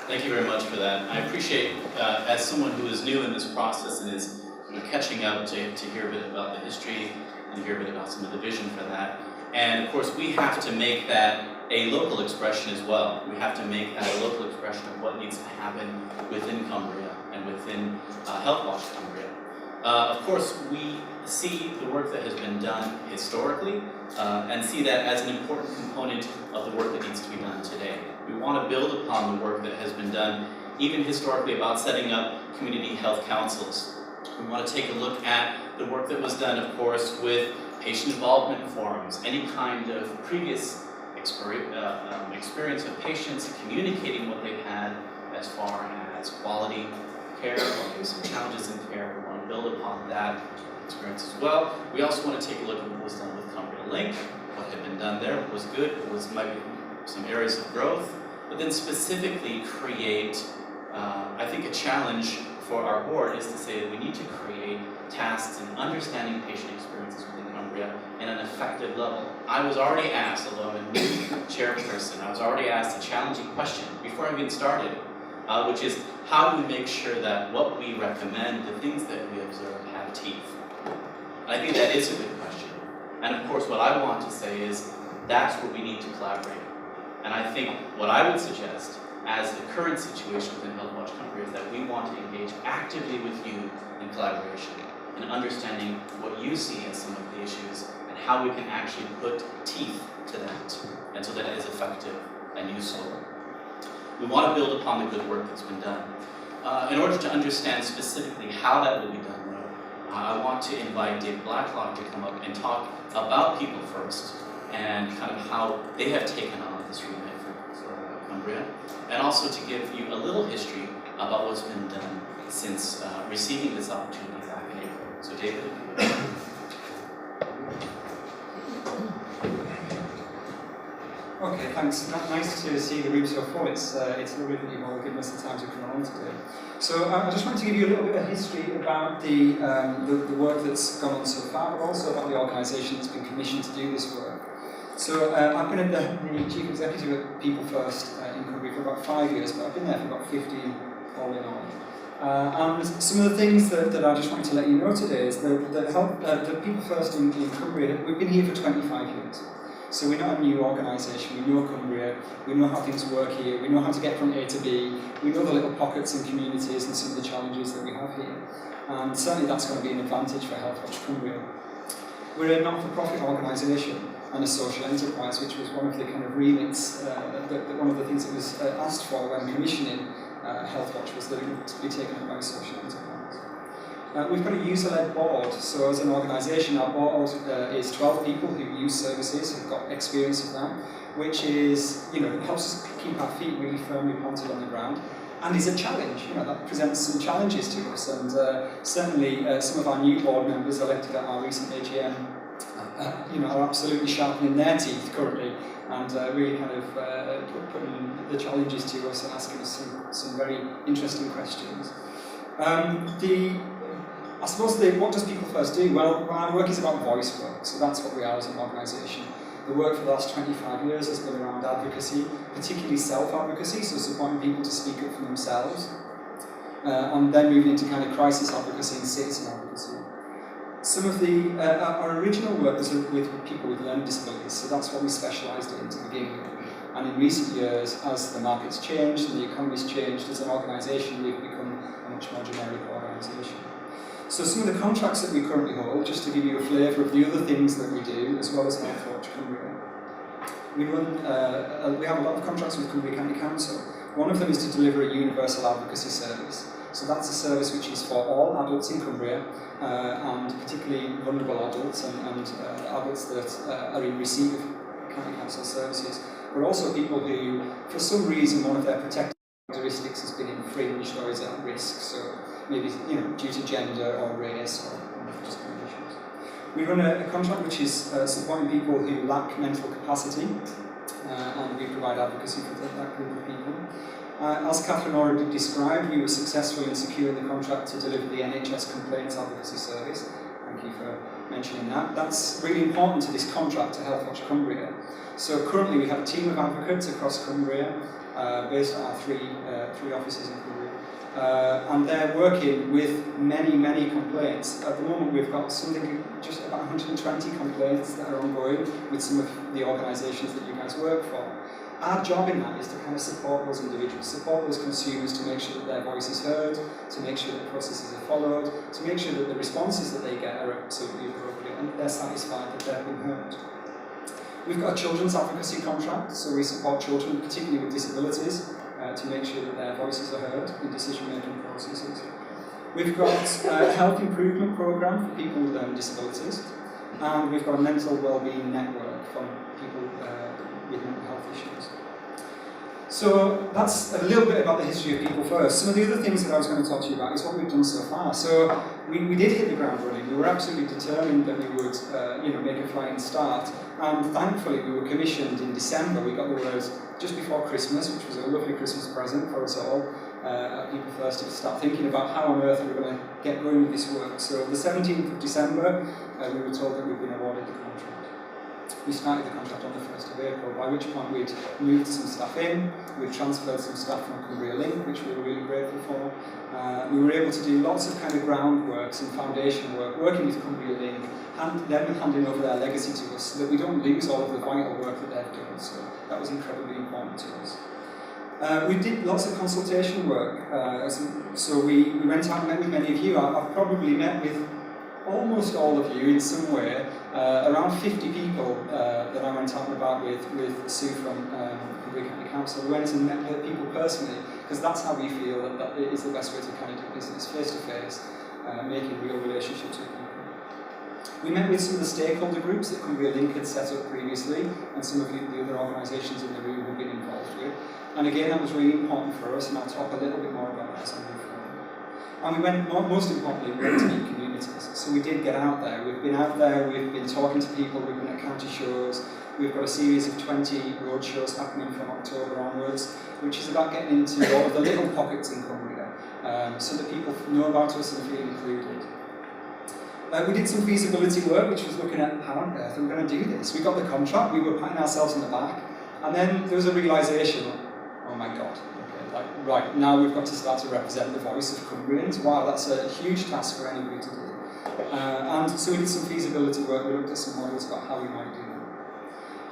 Thank you very much for that. I appreciate, as someone who is new in this process and is catching up to hear a bit about the history and hear a bit about some of the vision for that. And of course, we have to make that a local expression as well. We have to make that a local expression of what needs to happen within Cumbria and within Healthwatch Cumbria. Of course, we see the work that has been done historically and see that as an important component of the work that needs to be done today. We want to build upon the work that has been done even historically about setting up community health councils. We want to take a look at the work that was done, of course, with patient involvement forums, any kind of previous experience of patients communicating what they've had as far as quality care, or some challenges in care. We want to build upon that experience as well. We also want to take a look at what was done with Cumbria Link, what had been done there, what was good, what was maybe some areas of growth, but then specifically create, I think a challenge for our board is to say that we need to create tasks in understanding patient experiences within Cumbria in an effective level. I was already asked, although I'm a new chairperson, I was already asked a challenging question before I even started, which is how do we make sure that what we recommend, the things that we observe, have teeth? And I think that is a good question. And of course, what I want to say is that's where we need to collaborate. And I think what I would suggest as the current situation within Healthwatch Cumbria is that we want to engage actively with you in collaboration and understanding what you see as some of the issues and how we can actually put teeth to that, and so that it is effective and useful. We want to build upon the good work that's been done. In order to understand specifically how that will be done, though, I want to invite Dave Blacklock to come up and talk about People First and kind of how they have taken on this remit for Cumbria, and also to give you a little history about what's been done since receiving this opportunity back in April. So David, if you would. Okay, thanks. Nice to see the room so full. It's lovely that you've all given us the time to come along today. So I just wanted to give you a little bit of history about the work that's gone on so far, but also about the organisation that's been commissioned to do this work. So I've been the Chief Executive at People First in Cumbria for about 5 years, but I've been there for about 15 all in all. And some of the things that I just wanted to let you know today is that People First in Cumbria, we've been here for 25 years. So we're not a new organisation, we know Cumbria, we know how things work here, we know how to get from A to B, we know the little pockets and communities and some of the challenges that we have here. And certainly that's going to be an advantage for Healthwatch Cumbria. We're a not-for-profit organisation and a social enterprise, which was one of the kind of remits, one of the things that was asked for when commissioning Healthwatch was that it would be taken up by a social enterprise. We've got a user-led board, so as an organisation our board is 12 people who use services, who've got experience of that, which is, helps us keep our feet really firmly planted on the ground, and is a challenge. That presents some challenges to us, and certainly some of our new board members elected at our recent AGM are absolutely sharpening their teeth currently, and really kind of putting the challenges to us and asking us some very interesting questions. I suppose what does People First do? Well, our work is about voice work, so that's what we are as an organisation. The work for the last 25 years has been around advocacy, particularly self-advocacy, so supporting people to speak up for themselves, and then moving into kind of crisis advocacy and citizen advocacy. Some of our original work was with people with learning disabilities, so that's what we specialised in to begin with. And in recent years, as the market's changed and the economy's changed, as an organisation we've become a much more generic organisation. So some of the contracts that we currently hold, just to give you a flavour of the other things that we do, as well as Healthwatch Cumbria. We have a lot of contracts with Cumbria County Council. One of them is to deliver a universal advocacy service. So that's a service which is for all adults in Cumbria, and particularly vulnerable adults and adults that are in receipt of county council services, but also people who, for some reason, one of their protected characteristics has been infringed or is at risk. So maybe due to gender or race or those kind of issues. We run a contract which is supporting people who lack mental capacity, and we provide advocacy for that group of people. As Catherine already described, we were successful in securing the contract to deliver the NHS Complaints Advocacy Service. Thank you for mentioning that. That's really important to this contract to Healthwatch Cumbria. So currently we have a team of advocates across Cumbria based on our three offices in Cumbria. And they're working with many complaints. At the moment we've got something just about 120 complaints that are ongoing with some of the organisations that you guys work for. Our job in that is to kind of support those individuals, support those consumers to make sure that their voice is heard, to make sure that processes are followed, to make sure that the responses that they get are absolutely appropriate and they're satisfied that they've been heard. We've got a children's advocacy contract, so we support children, particularly with disabilities, to make sure that their voices are heard in decision-making processes. We've got a health improvement programme for people with disabilities, and we've got a mental wellbeing network for people with mental health issues. So that's a little bit about the history of People First. Some of the other things that I was going to talk to you about is what we've done so far. So we did hit the ground running. We were absolutely determined that we would make a flying start. And thankfully we were commissioned in December. We got the word just before Christmas, which was a lovely Christmas present for us all, at People First, to start thinking about how on earth we were going to get going with this work. So the 17th of December, we were told that we'd been awarded the contract. We started the contract on the 1st of April, by which point we'd moved some staff in, we'd transferred some staff from Cumbria Link, which we were really grateful for. We were able to do lots of kind of groundworks and foundation work, working with Cumbria Link, them handing over their legacy to us so that we don't lose all of the vital work that they've done. So that was incredibly important to us. We did lots of consultation work, so we went out and met with many of you. I've probably met with almost all of you in some way, around 50 people that I went out and about with Sue from Cumbria County Council. We went and met people personally, because that's how we feel that it is the best way to kind of do business, face to face, making real relationships with people. We met with some of the stakeholder groups that Cumbria Link had set up previously, and some of the other organisations in the room who've been involved with. And again, that was really important for us, and I'll talk a little bit more about that as I move forward. And we went, most importantly, we went to meet communities. So we did get out there. We've been out there, we've been talking to people, we've been at county shows. We've got a series of 20 road shows happening from October onwards, which is about getting into all of the little pockets in Cumbria, so that people know about us and feel included. We did some feasibility work, which was looking at how on earth are we going to do this. We got the contract, we were patting ourselves on the back, and then there was a realisation, oh my God, okay, right, now we've got to start to represent the voice of Cumbrians. Wow, that's a huge task for anybody to do. And so we did some feasibility work, we looked at some models about how we might do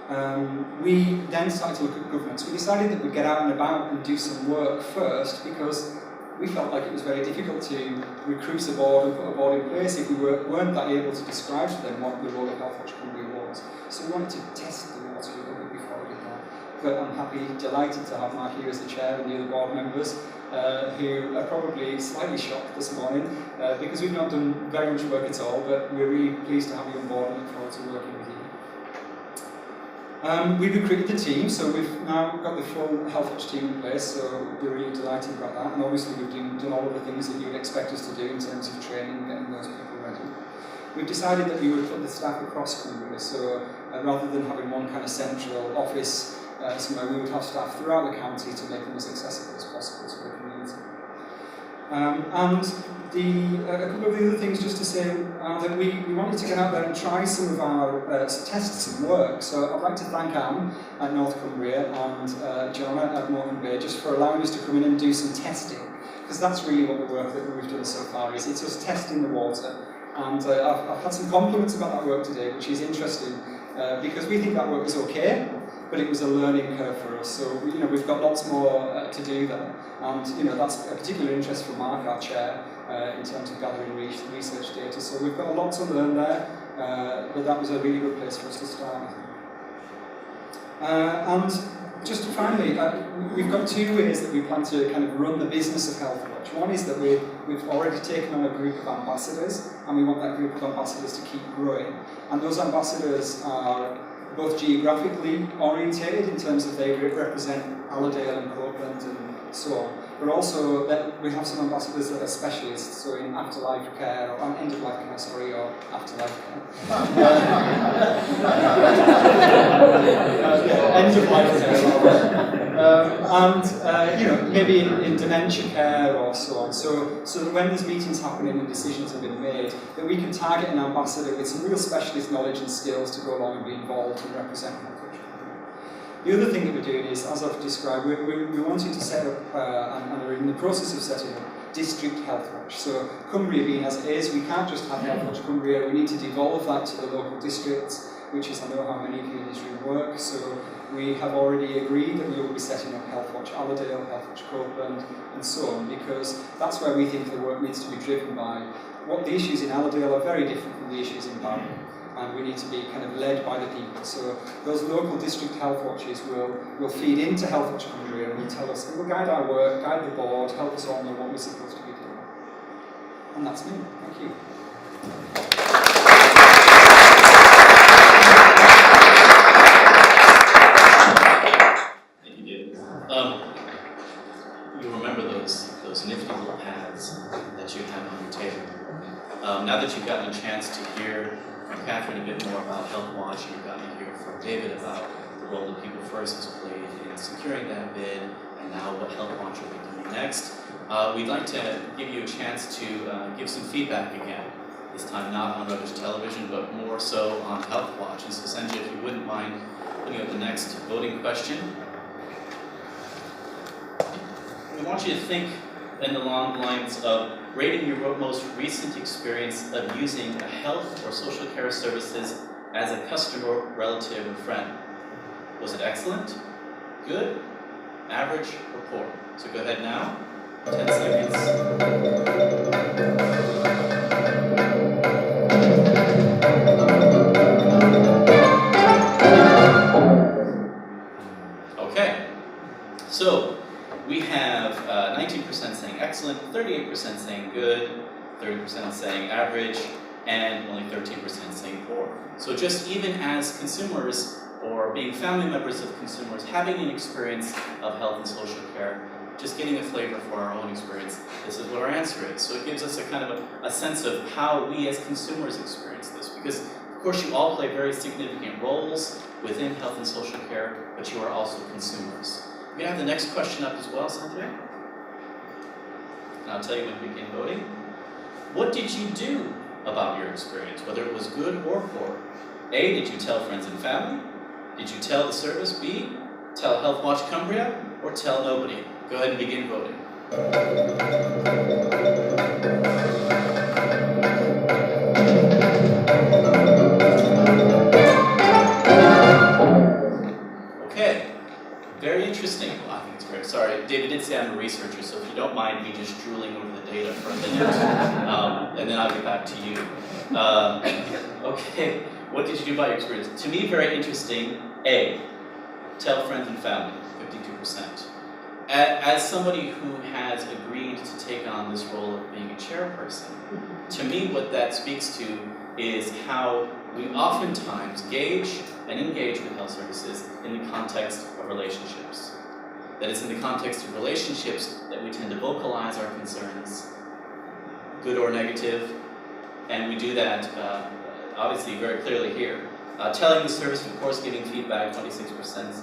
that. We then started to look at governance. We decided that we'd get out and about and do some work first, because we felt like it was very difficult to recruit a board and put a board in place if we weren't that able to describe to them what the role of Healthwatch Cumbria was. So we wanted to test the water a little bit before we did that. But I'm delighted to have Mark here as the chair and the other board members who are probably slightly shocked this morning because we've not done very much work at all, but we're really pleased to have you on board and look forward to working with you. We recruited the team, so we've now got the full Healthwatch team in place, so we're really delighted about that. And obviously we've done all of the things that you would expect us to do in terms of training and getting those people ready. We've decided that we would put the staff across Cumbria, so rather than having one kind of central office somewhere, we would have staff throughout the county to make them as accessible as possible to the community. A couple of the other things just to say that we wanted to get out there and try some of our, test some work. So I'd like to thank Anne at North Cumbria and Joanna at Morecambe Bay just for allowing us to come in and do some testing, because that's really what the work that we've done so far is. It's us testing the water, and I've had some compliments about that work today, which is interesting because we think that work was okay, but it was a learning curve for us. So we've got lots more to do there, and that's a particular interest for Mark, our chair, in terms of gathering research data. So we've got a lot to learn there, but that was a really good place for us to start, I think. And just finally, we've got two ways that we plan to kind of run the business of Healthwatch. One is that we've already taken on a group of ambassadors, and we want that group of ambassadors to keep growing. And those ambassadors are both geographically orientated in terms of they represent Allerdale and Copeland and so on, but also that we have some ambassadors that are specialists, so in afterlife care, or end-of-life care, sorry, or afterlife care. End-of-life care, and maybe in dementia care or so on. So that when there's meetings happening and decisions have been made, that we can target an ambassador with some real specialist knowledge and skills to go along and be involved and represent Healthwatch. The other thing that we're doing is, as I've described, we're wanting to set up, and are in the process of setting up, district Healthwatch. So Cumbria being as it is, we can't just have Healthwatch Cumbria, we need to devolve that to the local districts, which is, I know how many of you in this room work, so we have already agreed that we will be setting up Healthwatch Allerdale, Healthwatch Copeland, and so on, because that's where we think the work needs to be driven by. What the issues in Allerdale are very different from the issues in Barrow, and we need to be kind of led by the people. So those local district health watches will feed into Healthwatch Cumbria and will tell us, it will guide our work, guide the board, help us all know what we're supposed to be doing. And that's me. Thank you. Thank you, David. You remember those nifty little pads that you have on your table. Now that you've gotten a chance to hear from Catherine a bit more about Healthwatch, and you've gotten to hear from David about the role that People First has played in securing that bid, and now what Healthwatch will be doing next, we'd like to give you a chance to give some feedback again. This time not on Rubbish Television, but more so on Healthwatch. And so, Sanjay, if you wouldn't mind putting up the next voting question. We want you to think in the long lines of rating your most recent experience of using a health or social care services as a customer, relative, or friend. Was it excellent, good, average, or poor? So go ahead now, 10 seconds. Okay, so we have 19% saying excellent, 38% saying good, 30% saying average, and only 13% saying poor. So just even as consumers, or being family members of consumers, having an experience of health and social care, just getting a flavor for our own experience, this is what our answer is. So it gives us a kind of a sense of how we as consumers experience this, because of course you all play very significant roles within health and social care, but you are also consumers. We have the next question up as well, Sanjay. And I'll tell you when to begin voting. What did you do about your experience, whether it was good or poor? A, did you tell friends and family? Did you tell the service? B, tell Healthwatch Cumbria? Or tell nobody? Go ahead and begin voting. Okay, very interesting. Well, I think it's great. Sorry, David did say I'm a researcher, so if you don't mind me just drooling over the data for a minute, and then I'll get back to you. Okay, what did you do about your experience? To me, very interesting. A, tell friends and family, 52%. As somebody who has agreed to take on this role of being a chairperson, to me what that speaks to is how we oftentimes gauge and engage with health services in the context of relationships. That it's in the context of relationships that we tend to vocalize our concerns, good or negative, and we do that obviously very clearly here. Telling the service, of course, giving feedback, 26%.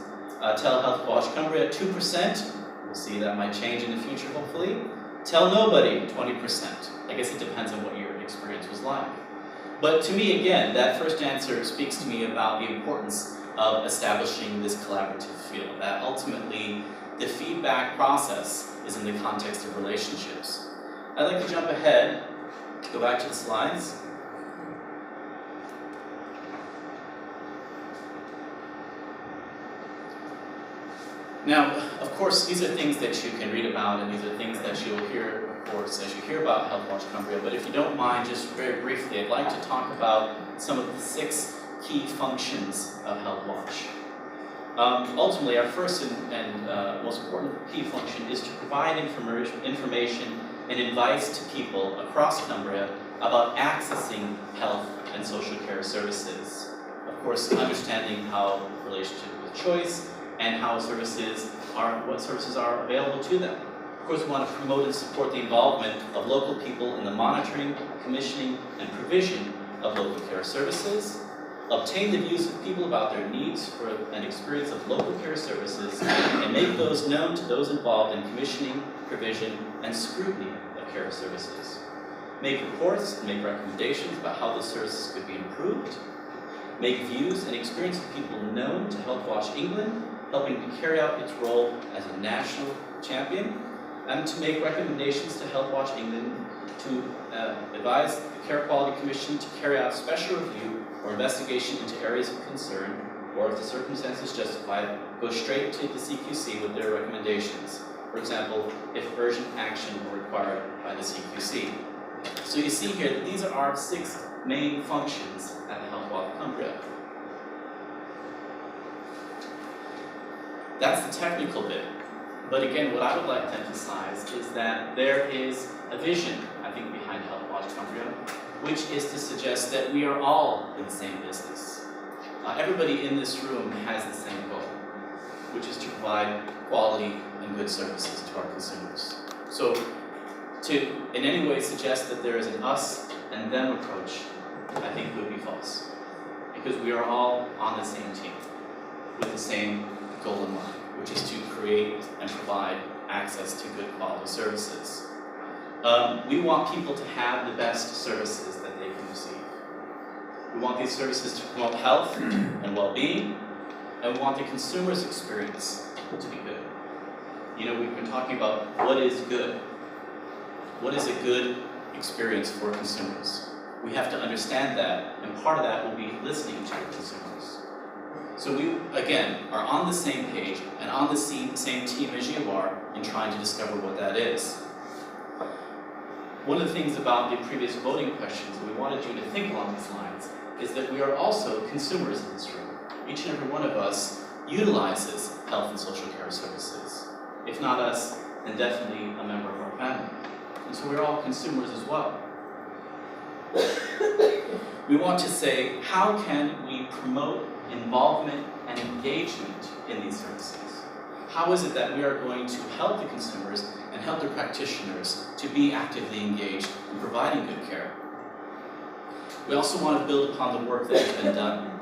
Tell Healthwatch Cumbria, 2%. We'll see that might change in the future, hopefully. Tell nobody, 20%. I guess it depends on what your experience was like. But to me, again, that first answer speaks to me about the importance of establishing this collaborative feel, that ultimately the feedback process is in the context of relationships. I'd like to jump ahead, go back to the slides. Now, of course, these are things that you can read about, and these are things that you'll hear, of course, as you hear about Healthwatch Cumbria. But if you don't mind, just very briefly, I'd like to talk about some of the 6 key functions of Healthwatch. Ultimately, our first and most important key function is to provide information and advice to people across Cumbria about accessing health and social care services. Of course, understanding how relationship with choice and how what services are available to them. Of course, we want to promote and support the involvement of local people in the monitoring, commissioning, and provision of local care services, obtain the views of people about their needs for an experience of local care services, and make those known to those involved in commissioning, provision, and scrutiny of care services. Make reports and make recommendations about how the services could be improved. Make views and experience of people known to Healthwatch England helping to carry out its role as a national champion, and to make recommendations to Healthwatch England to advise the Care Quality Commission to carry out special review or investigation into areas of concern, or if the circumstances justify it, go straight to the CQC with their recommendations. For example, if urgent action were required by the CQC. So you see here that these are our 6 main functions at Healthwatch Cumbria. That's the technical bit. But again, what I would like to emphasize is that there is a vision, I think, behind Healthwatch Cumbria, which is to suggest that we are all in the same business. Everybody in this room has the same goal, which is to provide quality and good services to our consumers. So to in any way suggest that there is an us and them approach, I think would be false. Because we are all on the same team with the same goal in mind, which is to create and provide access to good quality services. We want people to have the best services that they can receive. We want these services to promote health and well-being, and we want the consumer's experience to be good. You know, we've been talking about what is good. What is a good experience for consumers? We have to understand that, and part of that will be listening to consumers. So we, again, are on the same page and on the same team as you are in trying to discover what that is. One of the things about the previous voting questions that we wanted you to think along these lines is that we are also consumers in this room. Each and every one of us utilizes health and social care services. If not us, then definitely a member of our family. And so we're all consumers as well. We want to say, how can we promote involvement and engagement in these services? How is it that we are going to help the consumers and help the practitioners to be actively engaged in providing good care? We also want to build upon the work that has been done.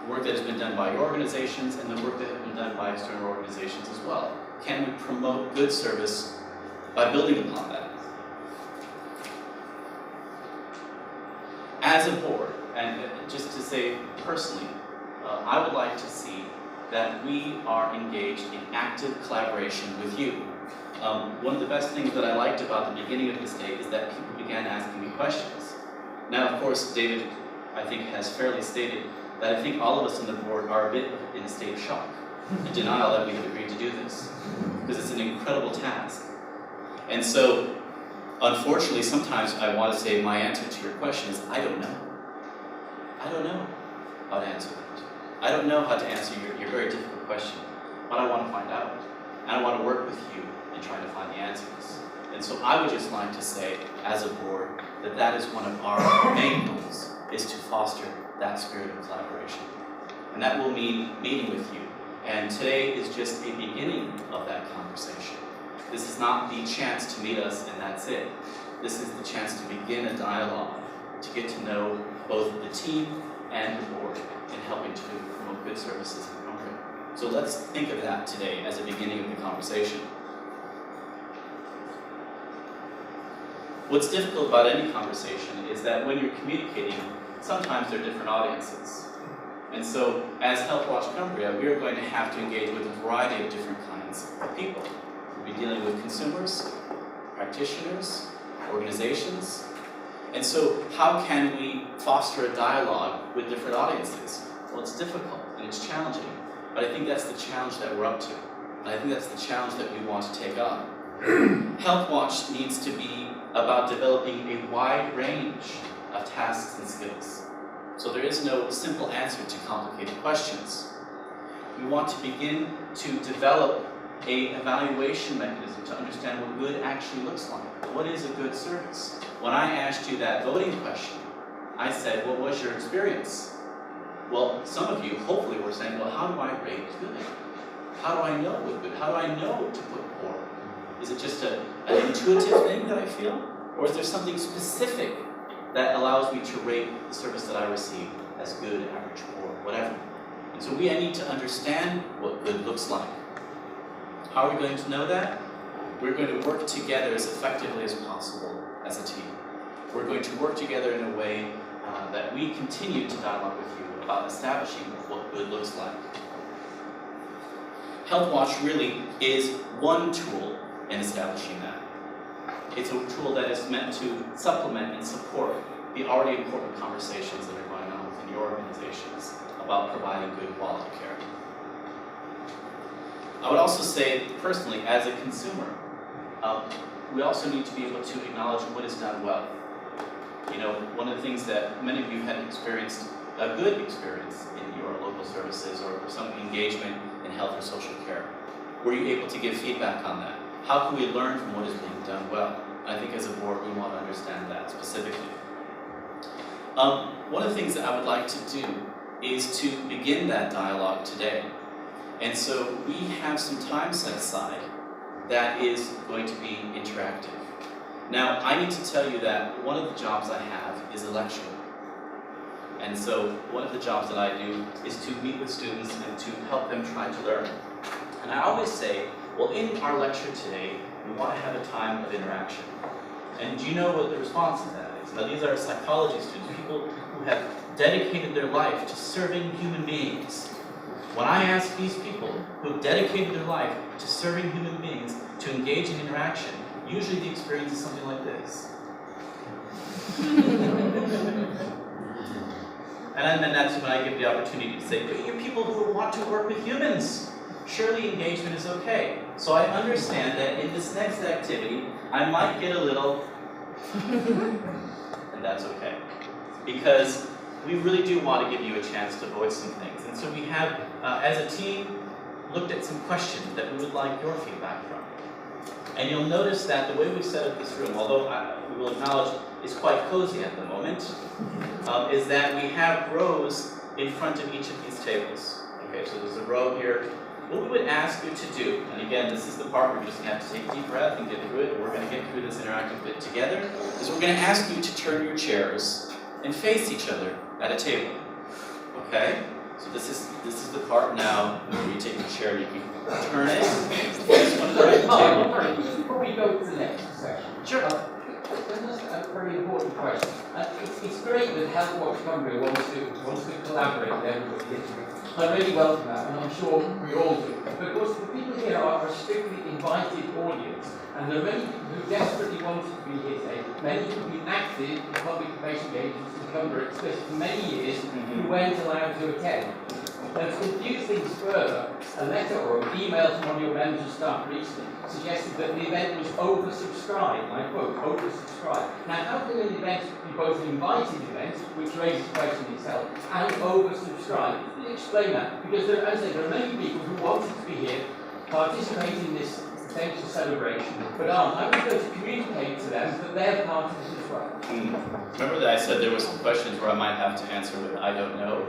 The work that has been done by your organizations and the work that has been done by external organizations as well. Can we promote good service by building upon that? As a board, and just to say personally, I would like to see that we are engaged in active collaboration with you. One of the best things that I liked about the beginning of this day is that people began asking me questions. Now, of course, David, I think, has fairly stated that I think all of us on the board are a bit in a state of shock and denial that we have agreed to do this, because it's an incredible task. And so, unfortunately, sometimes I want to say my answer to your question is, I don't know. I don't know how to answer that. I don't know how to answer your very difficult question, but I want to find out. And I want to work with you in trying to find the answers. And so I would just like to say, as a board, that that is one of our main goals, is to foster that spirit of collaboration. And that will mean meeting with you. And today is just a beginning of that conversation. This is not the chance to meet us and that's it. This is the chance to begin a dialogue, to get to know both the team and the board in helping to promote good services in Cumbria. So let's think of that today as a beginning of the conversation. What's difficult about any conversation is that when you're communicating, sometimes there are different audiences. And so, as Healthwatch Cumbria, we are going to have to engage with a variety of different kinds of people. We'll be dealing with consumers, practitioners, organizations. And so, how can we foster a dialogue with different audiences? Well, it's difficult and it's challenging, but I think that's the challenge that we're up to. And I think that's the challenge that we want to take on. Healthwatch needs to be about developing a wide range of tasks and skills. So there is no simple answer to complicated questions. We want to begin to develop an evaluation mechanism to understand what good actually looks like. What is a good service? When I asked you that voting question, I said, what was your experience? Well, some of you hopefully were saying, well, how do I rate good? How do I know what good? How do I know to put poor? Is it just an intuitive thing that I feel? Or is there something specific that allows me to rate the service that I receive as good, average, poor, whatever? And so we need to understand what good looks like. How are we going to know that? We're going to work together as effectively as possible as a team. We're going to work together in a way that we continue to dialogue with you about establishing what good looks like. Healthwatch really is one tool in establishing that. It's a tool that is meant to supplement and support the already important conversations that are going on within your organizations about providing good quality care. I would also say, personally, as a consumer, we also need to be able to acknowledge what is done well. You know, one of the things that many of you had experienced, a good experience in your local services or some engagement in health or social care. Were you able to give feedback on that? How can we learn from what is being done well? I think as a board, we want to understand that specifically. One of the things that I would like to do is to begin that dialogue today. And so we have some time set aside that is going to be interactive. Now, I need to tell you that one of the jobs I have is a lecturer. And so one of the jobs that I do is to meet with students and to help them try to learn. And I always say, well, in our lecture today, we want to have a time of interaction. And do you know what the response to that is? Now, these are psychology students, people who have dedicated their life to serving human beings. When I ask these people who have dedicated their life to serving human beings to engage in interaction, usually the experience is something like this. And then that's when I give the opportunity to say, but you're people who want to work with humans. Surely engagement is okay. So I understand that in this next activity, I might get a little, and that's okay. Because we really do want to give you a chance to voice some things. And so we have, as a team, looked at some questions that we would like your feedback from. And you'll notice that the way we've set up this room, although we will acknowledge it's quite cozy at the moment, is that we have rows in front of each of these tables. Okay, so there's a row here. What we would ask you to do, and again, this is the part where you just have to take a deep breath and get through it, and we're going to get through this interactive bit together, is we're going to ask you to turn your chairs and face each other at a table. Okay? So this is the part now where you take your chair and you can turn it. Face one part of the table. You should probably go to the next section. Sure. That's a very important question. It's great that Healthwatch Cumbria wants to collaborate with everybody here. I really welcome that, and I'm sure we all do. But of course, the people here are a strictly invited audience, and there are many people who desperately wanted to be here today. Many who have been active in public-facing agencies in Cumbria, especially for many years, who weren't allowed to attend. And to confuse things further, a letter or an email from one of your members of staff recently suggested that the event was oversubscribed. I quote, oversubscribed. Now, how can an event be both an invited event, which raises the question itself, and oversubscribed? Can you explain that? Because, as I say, there are many people who wanted to be here, participate in this potential celebration, but aren't. I was going to communicate to them that they're part of this as well. Remember that I said there were some questions where I might have to answer with I don't know?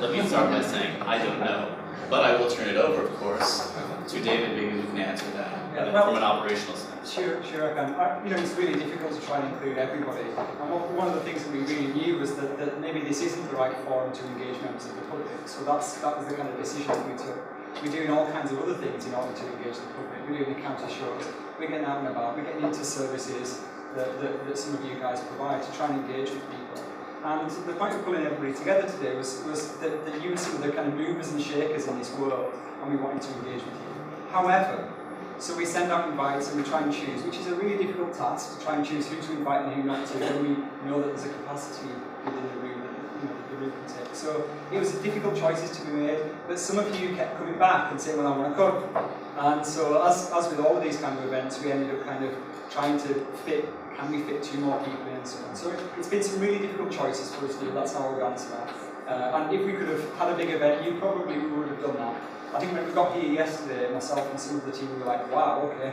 Let me start by saying I don't know. But I will turn it over, of course, to David. Maybe we can answer that from an operational sense. Sure, I can. You know, it's really difficult to try and include everybody. And one of the things that we really knew was that maybe this isn't the right forum to engage members of the public. So that was the kind of decision that we took. We're doing all kinds of other things in order to engage the public. We're doing counter shows. We're getting out and about. We're getting into services that some of you guys provide to try and engage with people. And the point of pulling everybody together today was that you were some of the kind of movers and shakers in this world, and we wanted to engage with you. However, so we send out invites and we try and choose, which is a really difficult task, to try and choose who to invite and who not to, when we know that there's a capacity within the room that the room can take. So it was difficult choices to be made, but some of you kept coming back and saying, well, I want to come. And so as with all of these kind of events, we ended up kind of trying to fit, can we fit 2 more people in and so on. So it's been some really difficult choices for us to do, that's how we've answered that. And if we could have had a big event, you probably would have done that. I think when we got here yesterday, myself and some of the team were like, wow, okay,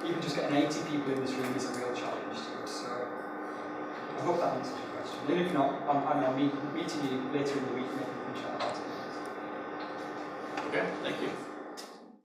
even just getting 80 people in this room is a real challenge to us. So I hope that answers your question. And if not, I'm meeting you later in the week, maybe we can chat about it. Okay, thank you.